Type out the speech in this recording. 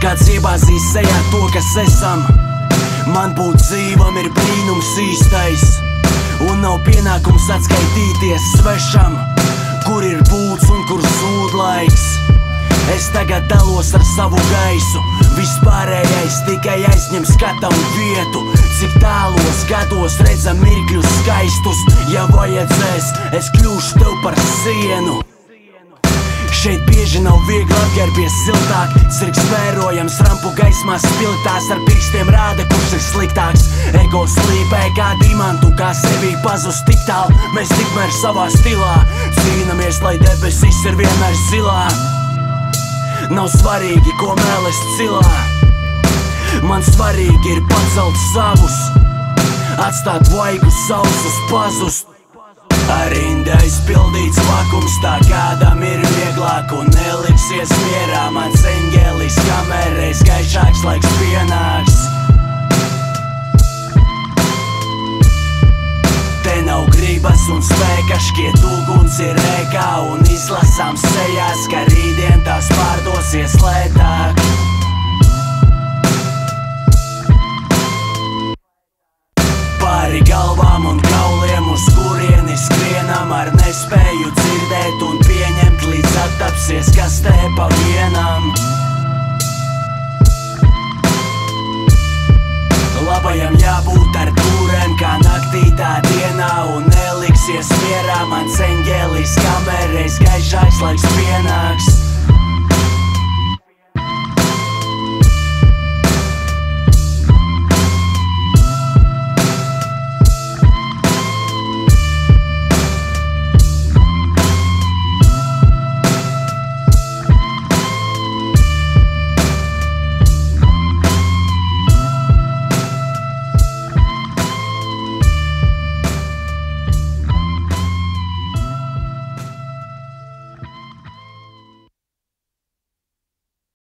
Kāds iebāzīs sejā to, kas esam. Man būt dzīvam ir brīnums īstais, un nav pienākums atskaitīties svešam, kur ir būts un kur zūd laiks. Es tagad dalos ar savu gaisu, vispārējais tikai aizņem skatam vietu. Cik tālos gados redzam mirkļus skaistus, ja vajadzēs, es kļūšu tev par sienu. Šeit bieži nav viegli apģērbies siltāk, cirks vērojams rampu gaismā spilgtās, ar pirkstiem rāda, kurš ir sliktāks. Ego slīpē kā dimantu, kā sevī pazust tik tālu, mēs tikmēr savā stilā cīnamies, lai debesis ir vienmēr zilā. Nav svarīgi, ko mēles cilā, man svarīgi ir pacelt savus, atstāt vaigus sausus pazust. Ar indi aizpildīts vakums, tā kādam ir vieglāk un neliksies mierā. Mans eņģelis kamerēs gaišāks laiks pienāks. Te nav gribas un spēka, šķiet uguns ir rēkā, un izlasām sejās, ka rītdien tās pārdosies lētāk. Pāri galvām un kauliem, uz kurieni skrienam, ar nespēju dzirdēt un pieņemt, līdz attapsies kastē pa vienam. Labajam jābūt ar turēm, kā naktī tā dienā, un neliksies mierā. Mans eņģelis kamerēs gaišāks laiks pienāks.